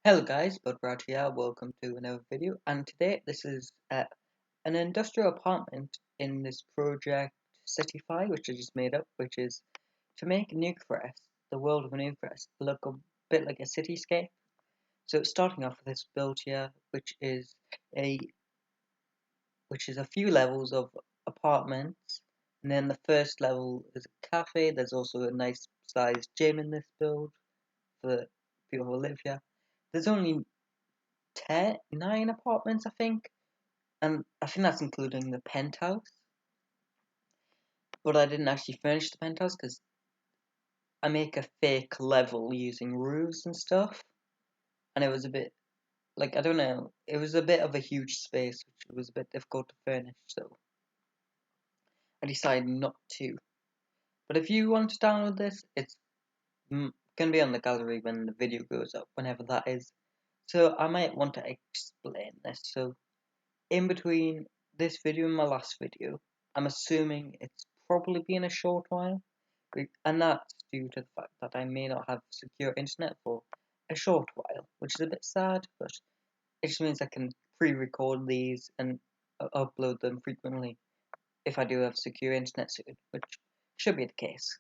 Hello guys, builderbrad here, welcome to another video, and today this is an industrial apartment in this project Citify, which I just made up, which is to make Newcrest, the world of Newcrest, look a bit like a cityscape. So it's starting off with this build here, a which is a few levels of apartments, and then the first level is a cafe. There's also a nice sized gym in this build for the people who live here. There's only 9 apartments, I think, and I think that's including the penthouse. But I didn't actually furnish the penthouse because I make a fake level using roofs and stuff, and it was a bit like I don't know, it was a bit of a huge space, which was a bit difficult to furnish, so I decided not to. But if you want to download this, it's gonna be on the gallery when the video goes up, whenever that is. So I might want to explain this. So in between this video and my last video, I'm assuming it's probably been a short while, and that's due to the fact that I may not have secure internet for a short while, which is a bit sad, but it just means I can pre-record these and upload them frequently if I do have secure internet soon, which should be the case.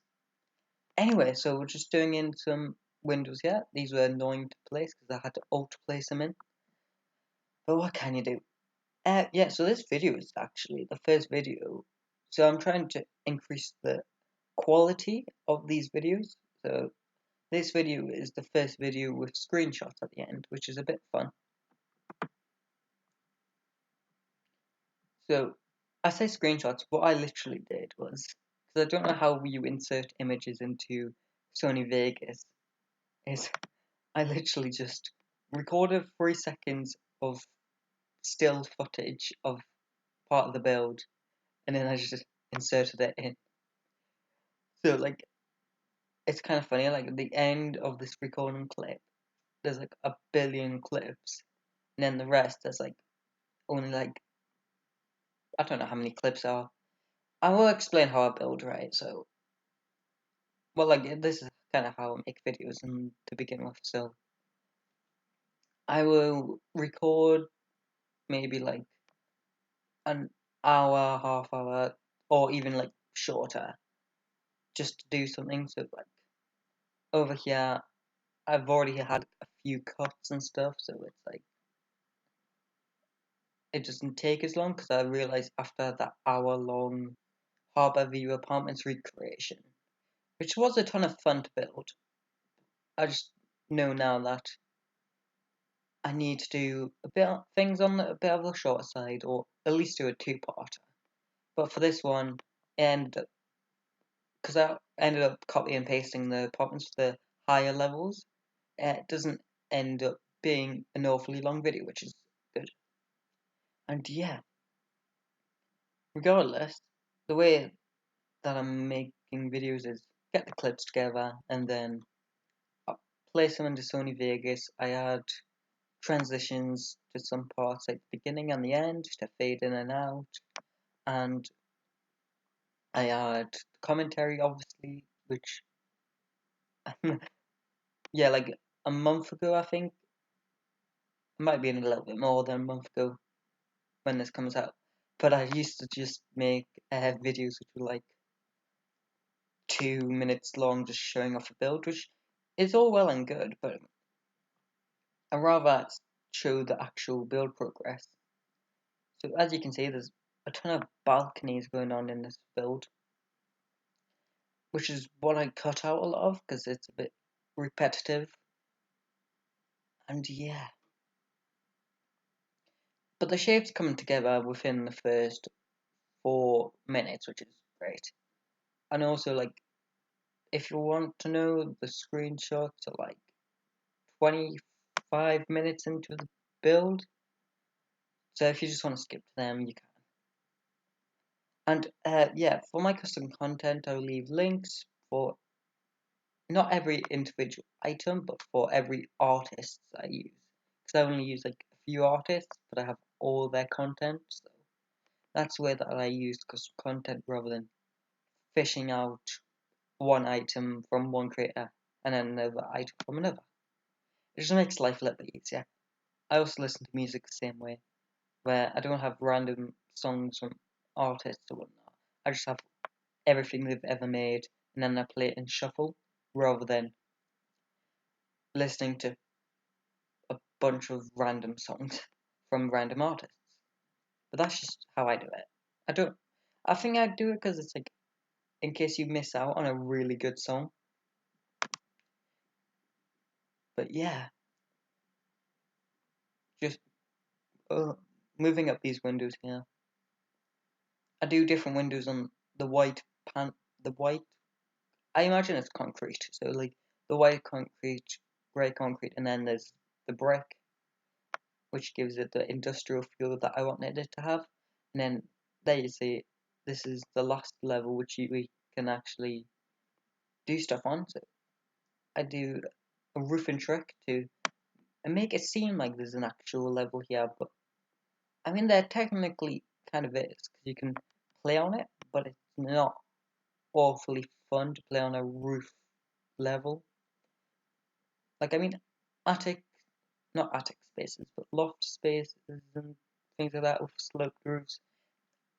Anyway, so we're just doing in some windows here. These were annoying to place because I had to alt place them in, but what can you do? Yeah, so this video is actually the first video. So I'm trying to increase the quality of these videos. So this video is the first video with screenshots at the end, which is a bit fun. So I say screenshots, what I literally did was, because I don't know how you insert images into Sony Vegas, is I literally just recorded 3 seconds of still footage of part of the build, and then I just inserted it in. So like it's kind of funny. Like at the end of this recording clip, there's like a billion clips, and then the rest there's like only like I don't know how many clips are. I will explain how I build, right? So well, like this is kind of how I make videos and to begin with. So I will record maybe like an hour, half hour, or even like shorter, just to do something. So like over here, I've already had a few cuts and stuff, so it's like it doesn't take as long because I realized after that hour-long Harbour View Apartments recreation, which was a ton of fun to build, I just know now that I need to do a bit of things on a bit of the shorter side, or at least do a two-parter. But for this one, and because I ended up copy and pasting the apartments for the higher levels, it doesn't end up being an awfully long video, which is good. And yeah, regardless, the way that I'm making videos is get the clips together and then place them into Sony Vegas. I add transitions to some parts like the beginning and the end to fade in and out, and I add commentary obviously, which yeah, like a month ago I think, it might be a little bit more than a month ago when this comes out, but I used to just make videos which were like 2 minutes long, just showing off a build, which is all well and good, but I'd rather show the actual build progress. So as you can see, there's a ton of balconies going on in this build, which is what I cut out a lot of because it's a bit repetitive. And yeah, but the shapes coming together within the first 4 minutes, which is great. And also, like, if you want to know, the screenshots are like 25 minutes into the build. So if you just want to skip to them, you can. And yeah, for my custom content, I'll leave links for not every individual item, but for every artist I use. Because I only use like a few artists, but I have all their content. So that's the way that I use custom content rather than fishing out one item from one creator and then another item from another. It just makes life a little bit easier. I also listen to music the same way, where I don't have random songs from artists or whatnot. I just have everything they've ever made, and then I play it in shuffle, rather than listening to a bunch of random songs from random artists. But that's just how I do it. I don't. I think I do it because it's like in case you miss out on a really good song. But yeah, just moving up these windows here. I do different windows on the white pan. The white. I imagine it's concrete. So like the white concrete, grey concrete, and then there's the brick, which gives it the industrial feel that I wanted it to have. And then there you see, this is the last level which we can actually do stuff on. So I do a roofing trick to make it seem like there's an actual level here, but I mean there technically kind of is because you can play on it, but it's not awfully fun to play on a roof level. Like I mean, attic, not attic spaces, but loft spaces and things like that with sloped roofs.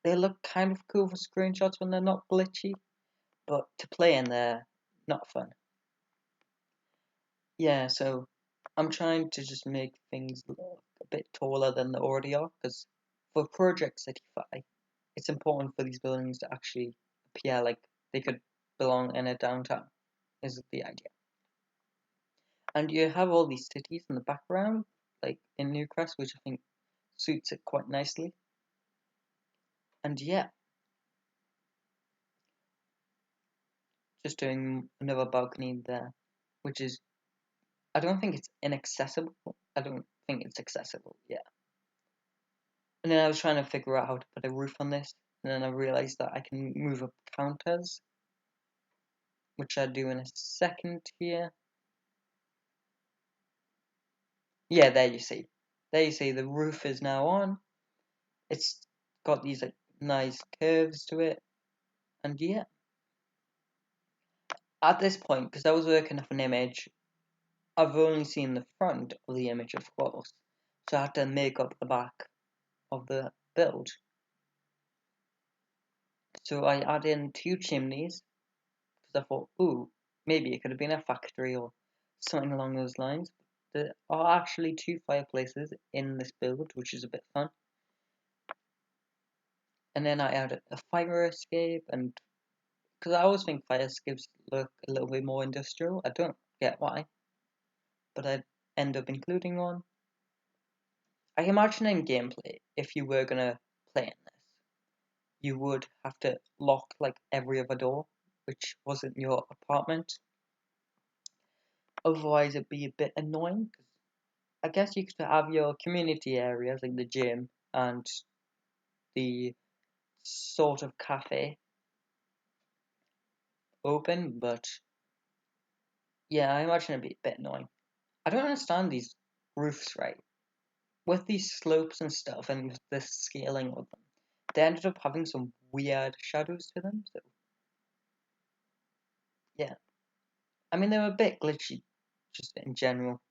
They look kind of cool for screenshots when they're not glitchy, but to play in there, not fun. Yeah, so I'm trying to just make things look a bit taller than they already are, because for Project Citify, it's important for these buildings to actually appear like they could belong in a downtown, is the idea. And you have all these cities in the background, like in Newcrest, which I think suits it quite nicely. And yeah, just doing another balcony there, which is, I don't think it's inaccessible. I don't think it's accessible, yeah. And then I was trying to figure out how to put a roof on this, and then I realized that I can move up counters, which I'll do in a second here. Yeah, there you see. There you see the roof is now on. It's got these like nice curves to it. And yeah, at this point, because I was working off an image, I've only seen the front of the image, of course. So I had to make up the back of the build. So I add in 2 chimneys, because I thought, ooh, maybe it could have been a factory or something along those lines. There are actually 2 fireplaces in this build, which is a bit fun. And then I added a fire escape, and because I always think fire escapes look a little bit more industrial. I don't get why, but I end up including one. I imagine in gameplay, if you were gonna play in this, you would have to lock like every other door, which wasn't your apartment. Otherwise, it'd be a bit annoying. I guess you could have your community areas like the gym and the sort of cafe open, but yeah, I imagine it'd be a bit annoying. I don't understand these roofs, right? With these slopes and stuff and with the scaling of them, they ended up having some weird shadows to them, so yeah. I mean, they were a bit glitchy, just in general.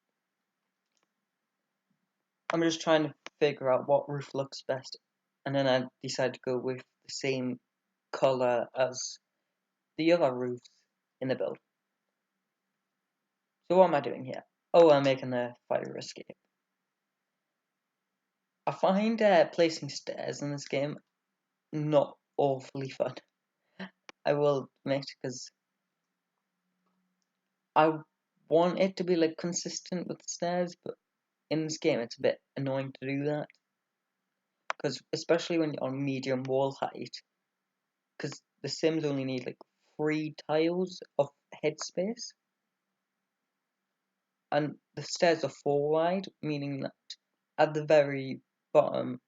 I'm just trying to figure out what roof looks best, and then I decided to go with the same colour as the other roofs in the build. So what am I doing here? Oh, I'm making a fire escape. I find placing stairs in this game not awfully fun. I will admit, because I want it to be like consistent with the stairs, but in this game it's a bit annoying to do that. Because especially when you're on medium wall height, because the Sims only need like 3 tiles of headspace, and the stairs are 4 wide, meaning that at the very bottom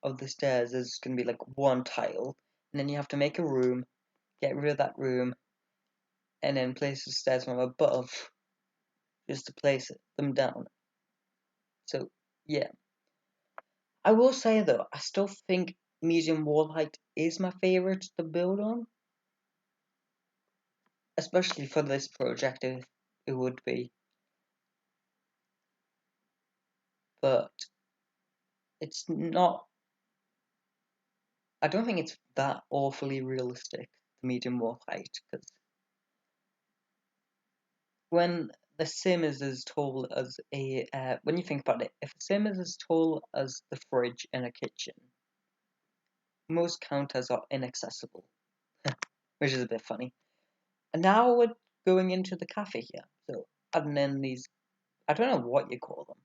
of the stairs there's going to be like 1 tile, and then you have to make a room, get rid of that room, and then place the stairs from above just to place them down. So yeah, I will say though, I still think medium wall height is my favourite to build on, especially for this project. It would be. but it's not. I don't think it's that awfully realistic, the medium wolf height, because when the sim is as tall as when you think about it, if the sim is as tall as the fridge in a kitchen, most counters are inaccessible, which is a bit funny. And now we're going into the cafe here, so adding in these, I don't know what you call them,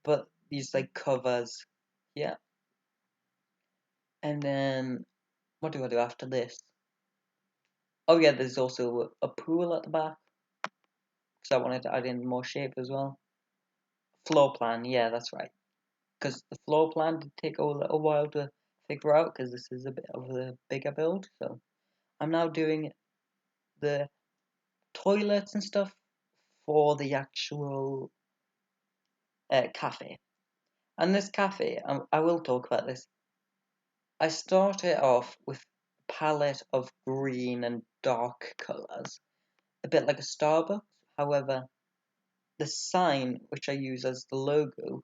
but these like covers here. And then, what do I do after this? Oh yeah, there's also a pool at the back, because I wanted to add in more shape as well. Floor plan, yeah, that's right. Because the floor plan did take a little while to figure out, because this is a bit of a bigger build. So I'm now doing the toilets and stuff for the actual cafe. And this cafe, I will talk about this. I started off with a palette of green and dark colours, a bit like a Starbucks. However, the sign which I use as the logo,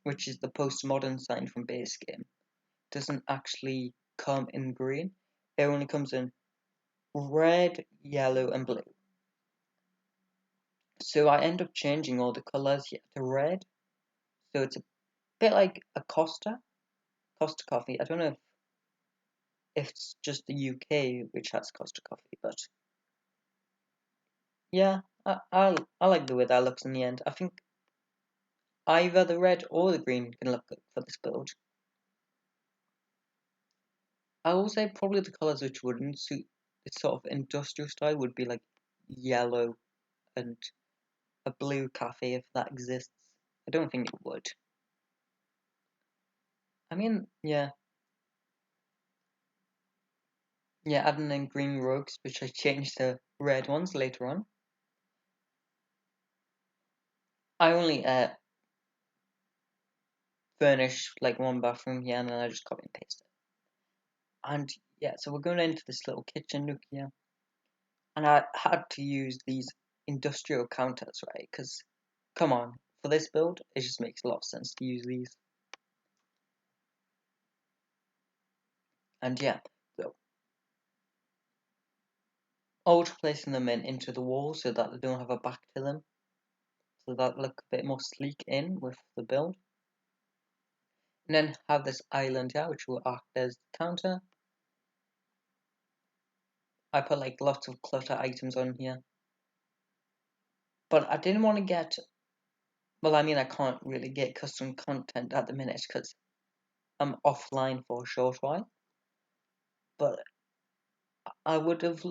which is the postmodern sign from base game, doesn't actually come in green. It only comes in red, yellow, and blue. So I end up changing all the colours here to red. So it's a bit like a Costa coffee. I don't know if it's just the UK which has Costa coffee, but yeah, I like the way that looks in the end. I think either the red or the green can look good for this build. I will say probably the colours which wouldn't suit this sort of industrial style would be like yellow and a blue cafe if that exists. I don't think it would. I mean, yeah, adding in green rugs, which I changed to red ones later on. I only furnish like one bathroom here, and then I just copy and paste it. And yeah, so we're going into this little kitchen nook here, and I had to use these industrial counters, right? Because come on, for this build, it just makes a lot of sense to use these. And yeah, so always placing them into the wall so that they don't have a back to them, so that look a bit more sleek in with the build. And then have this island here, which will act as the counter. I put like lots of clutter items on here, but I didn't want to get. Well, I mean, I can't really get custom content at the minute because I'm offline for a short while. But I would have.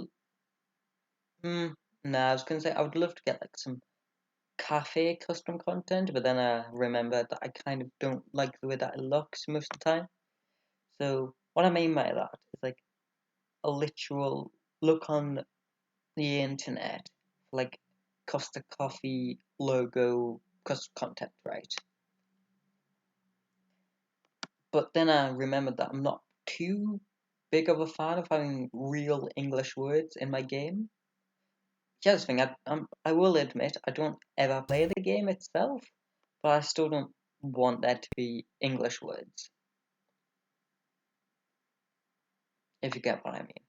Nah, I was gonna say I would love to get like some cafe custom content, but then I remembered that I kind of don't like the way that it looks most of the time. So what I mean by that is like a literal look on the internet, like Costa Coffee logo custom content, right? But then I remembered that I'm not too big of a fan of having real English words in my game. Here's the thing, I will admit, I don't ever play the game itself, but I still don't want there to be English words, if you get what I mean.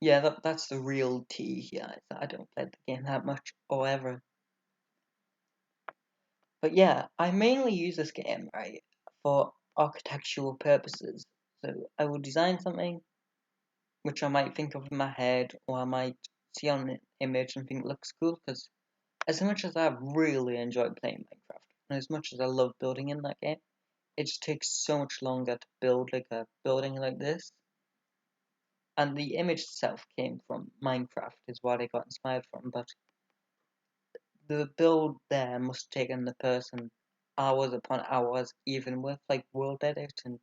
Yeah, that's the real tea here, is that I don't play the game that much, or ever. But yeah, I mainly use this game, right, for architectural purposes. So I will design something, which I might think of in my head, or I might see on an image and think it looks cool, because as much as I've really enjoyed playing Minecraft, and as much as I love building in that game, it just takes so much longer to build like a building like this. And the image itself came from Minecraft, is what I got inspired from, but the build there must have taken the person hours upon hours, even with like world edit and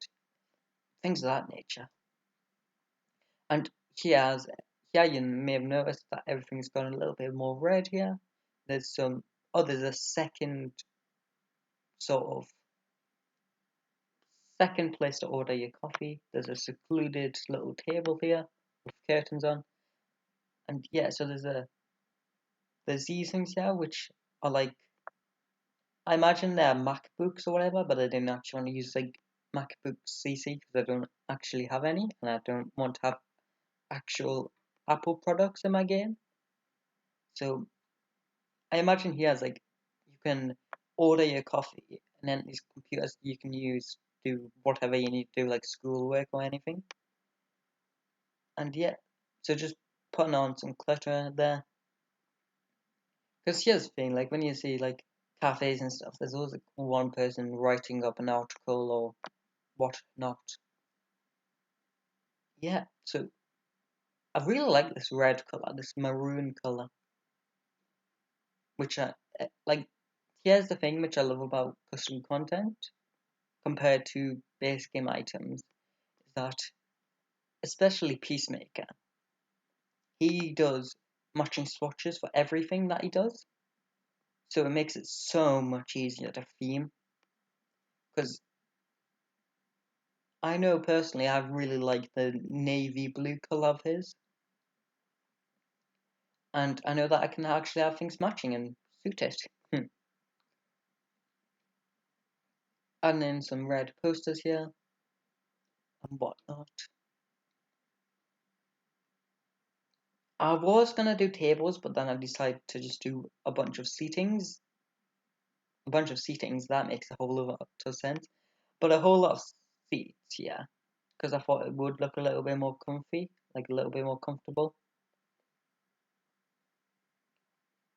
things of that nature. And here you may have noticed that everything's gone a little bit more red here. There's there's a sort of second place to order your coffee. There's a secluded little table here with curtains on. And yeah, so there's there's these things here which are like, I imagine they're MacBooks or whatever, but I didn't actually want to use like MacBook CC because I don't actually have any, and I don't want to have actual Apple products in my game. So I imagine he has like, you can order your coffee, and then these computers you can use to do whatever you need to do, like schoolwork or anything. And yeah, so just putting on some clutter there. Because here's the thing, like when you see like cafes and stuff, there's always like one person writing up an article or whatnot. Yeah, so I really like this red color, this maroon color, which I like. Here's the thing which I love about custom content compared to base game items, is that especially Peacemaker, he does matching swatches for everything that he does, so it makes it so much easier to theme. Because I know personally I really like the navy blue color of his, and I know that I can actually have things matching and suit it. And then some red posters here and whatnot. I was gonna do tables, but then I decided to just do a bunch of seatings. A bunch of seatings, that makes a whole lot of sense. But a whole lot of seats, yeah. Because I thought it would look a little bit more comfy, like a little bit more comfortable.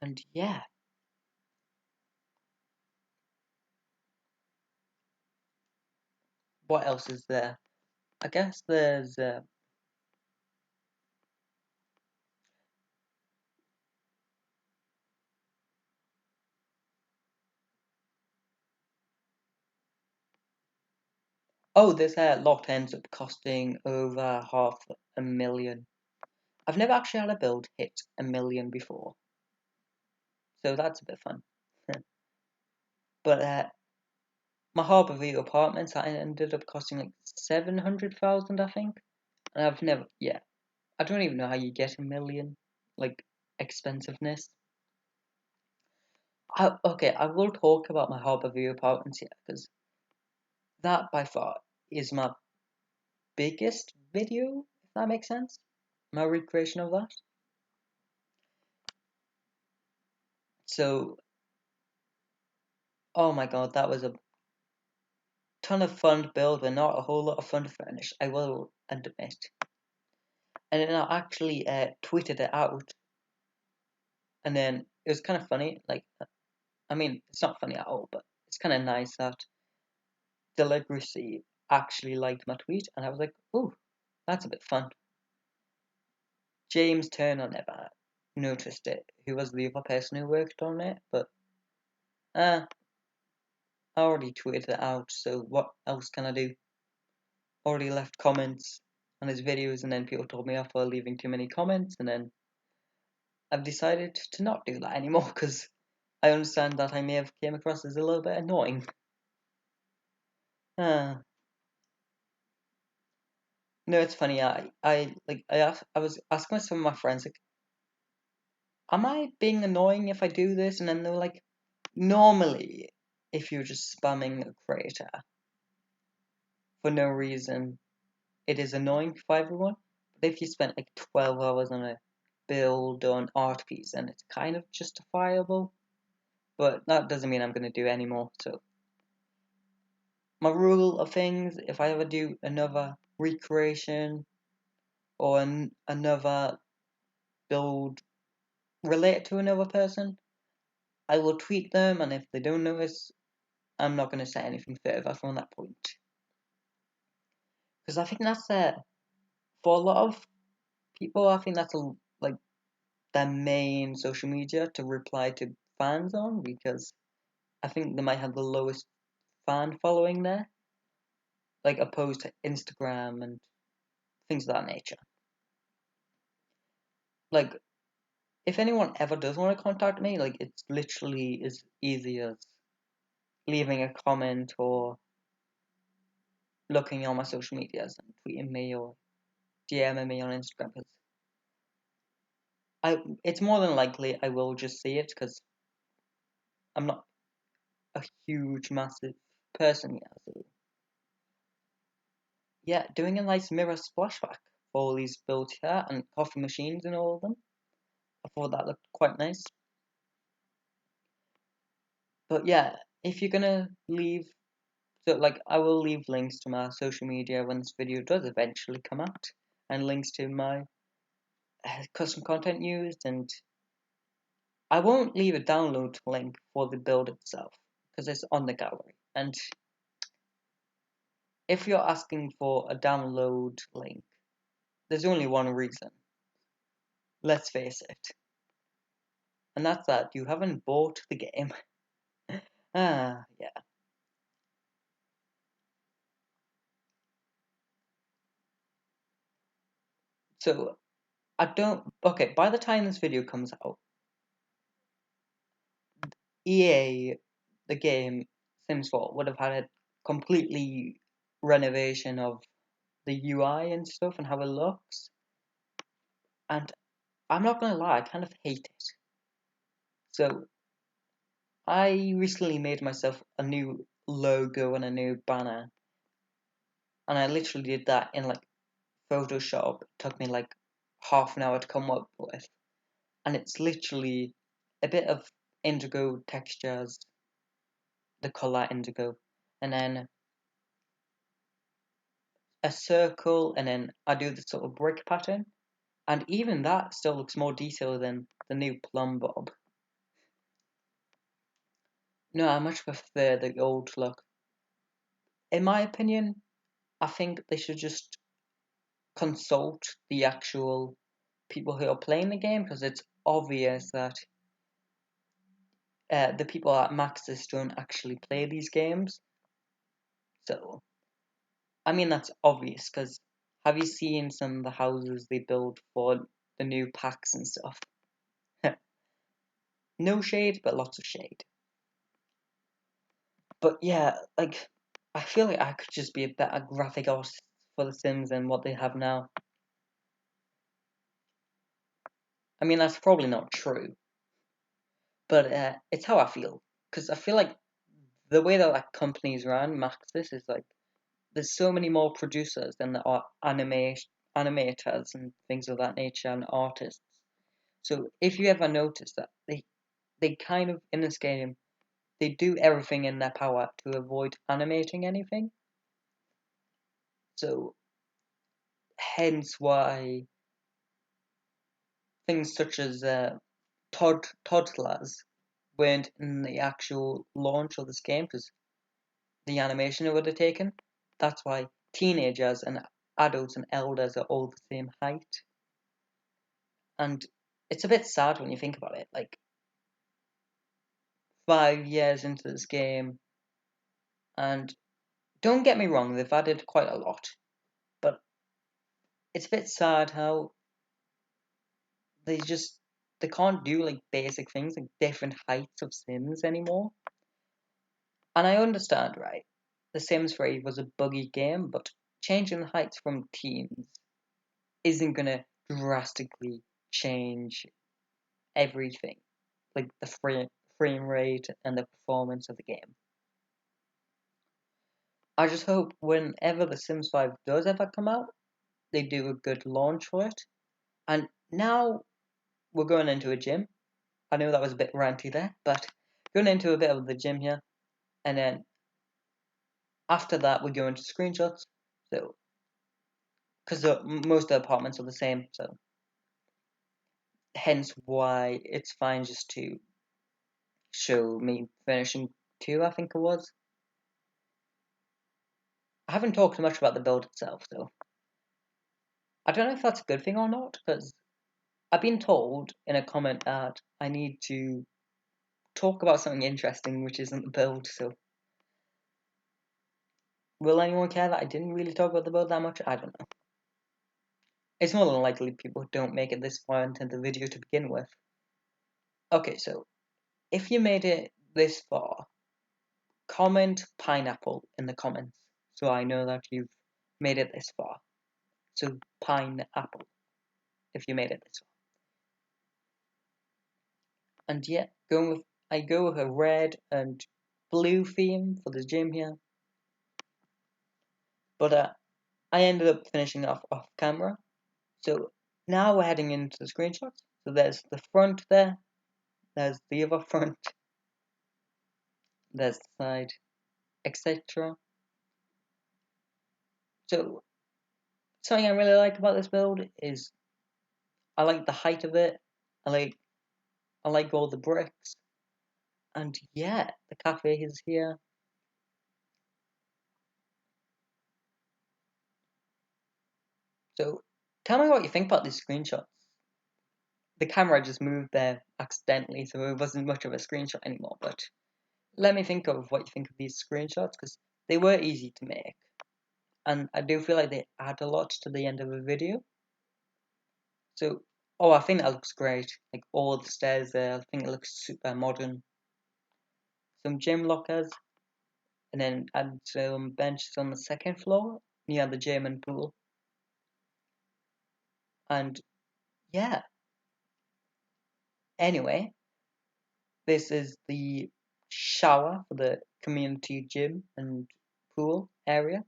And yeah, what else is there? I guess there's oh, this lot ends up costing over 500,000. I've never actually had a build hit 1,000,000 before, so that's a bit fun. But my Harbour View apartments, that ended up costing like 700,000, I think. And I've never, yeah, I don't even know how you get 1,000,000, like, expensiveness. Okay, I will talk about my Harbour View apartments here, because that by far is my biggest video, if that makes sense. My recreation of that. So, oh my god, that was a ton of fun to build, but not a whole lot of fun to furnish, I will admit. And then I actually tweeted it out, and then it was kind of funny. Like, I mean, it's not funny at all, but it's kind of nice that Deligracy actually liked my tweet, and I was like, "Ooh, that's a bit fun." James Turner never noticed it, who was the other person who worked on it, but I already tweeted it out, so what else can I do? Already left comments on his videos, and then people told me off for leaving too many comments, and then I've decided to not do that anymore, because I understand that I may have came across as a little bit annoying. Uh, no, it's funny. I was asking some of my friends, like, am I being annoying if I do this? And then they were like, normally, if you're just spamming a creator for no reason, it is annoying for everyone. But if you spent like 12 hours on a build or an art piece, then it's kind of justifiable. But that doesn't mean I'm going to do any more. So my rule of things, if I ever do another recreation or another build related to another person, I will tweet them, and if they don't notice, I'm not going to say anything further from that point. Because I think that's for a lot of people, I think that's like their main social media to reply to fans on, because I think they might have the lowest fan following there, like opposed to Instagram and things of that nature. Like, if anyone ever does want to contact me, like, it's literally as easy as leaving a comment or looking on my social medias and tweeting me or DMing me on Instagram. Cause It's more than likely I will just see it because I'm not a huge, massive person yet. So yeah, doing a nice mirror splashback for all these builds here and coffee machines and all of them. I thought that looked quite nice. But yeah, if you're gonna leave, so like I will leave links to my social media when this video does eventually come out, and links to my custom content used, and I won't leave a download link for the build itself because it's on the gallery. And if you're asking for a download link, there's only one reason. Let's face it. And that's that you haven't bought the game. Yeah. So, okay, by the time this video comes out, EA, the game, Sims 4, would have had a completely renovation of the UI and stuff and how it looks. And I'm not gonna lie, I kind of hate it. So, I recently made myself a new logo and a new banner, and I literally did that in like Photoshop. It took me like half an hour to come up with, and it's literally a bit of indigo textures, the color indigo, and then a circle, and then I do the sort of brick pattern, and even that still looks more detailed than the new plumb bob. No, I much prefer the old look. In my opinion, I think they should just consult the actual people who are playing the game, because it's obvious that the people at Maxis don't actually play these games. So, I mean, that's obvious, because have you seen some of the houses they build for the new packs and stuff? No shade, but lots of shade. But yeah, like, I feel like I could just be a better graphic artist for The Sims than what they have now. I mean, that's probably not true, but it's how I feel. Because I feel like the way that like companies run, Maxis, is like, there's so many more producers than there are animators and things of that nature and artists. So if you ever notice that they kind of in this game they do everything in their power to avoid animating anything. So hence why things such as toddlers weren't in the actual launch of this game because the animation it would have taken. That's why teenagers and adults and elders are all the same height. And it's a bit sad when you think about it. Like 5 years into this game, and don't get me wrong, they've added quite a lot, but it's a bit sad how they can't do like basic things like different heights of Sims anymore. And I understand, right? The Sims 3 was a buggy game, but changing the heights from teens isn't gonna drastically change everything, like the frame rate and the performance of the game. I just hope whenever The Sims 5 does ever come out, they do a good launch for it. And now we're going into a gym. I know that was a bit ranty there, but going into a bit of the gym here. And then after that, we go into screenshots. So, because most of the apartments are the same, so hence why it's fine just to show me finishing 2, I think it was. I haven't talked much about the build itself, though. I don't know if that's a good thing or not, because I've been told in a comment that I need to talk about something interesting, which isn't the build, so will anyone care that I didn't really talk about the build that much? I don't know. It's more than likely people don't make it this far into the video to begin with. Okay, so if you made it this far, comment pineapple in the comments so I know that you've made it this far. So pineapple if you made it this far. And yeah, I go with a red and blue theme for the gym here. But I ended up finishing off camera. So now we're heading into the screenshots. So there's the front there. There's the other front. There's the side, etc. So something I really like about this build is I like the height of it. I like all the bricks. And yeah, the cafe is here. So tell me what you think about these screenshots. The camera just moved there accidentally, so it wasn't much of a screenshot anymore. But let me think of what you think of these screenshots, because they were easy to make. And I do feel like they add a lot to the end of a video. So, oh, I think that looks great. Like all the stairs there, I think it looks super modern. Some gym lockers, and then add some benches on the second floor near the gym and pool. And yeah, anyway, this is the shower for the community gym and pool area.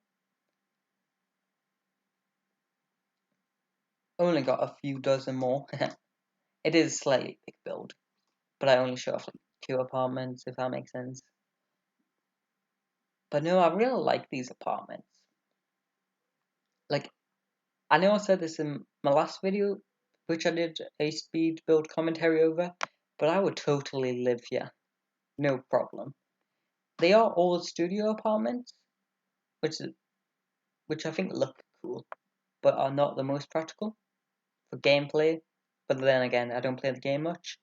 Only got a few dozen more. It is a slightly big build, but I only show off like 2 apartments, if that makes sense. But no, I really like these apartments. Like, I know I said this in my last video, which I did a speed build commentary over, but I would totally live here. No problem. They are all studio apartments, which I think look cool, but are not the most practical for gameplay. But then again, I don't play the game much.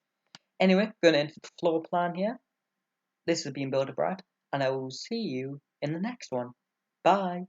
Anyway, going into the floor plan here. This has been builderbrad, and I will see you in the next one. Bye.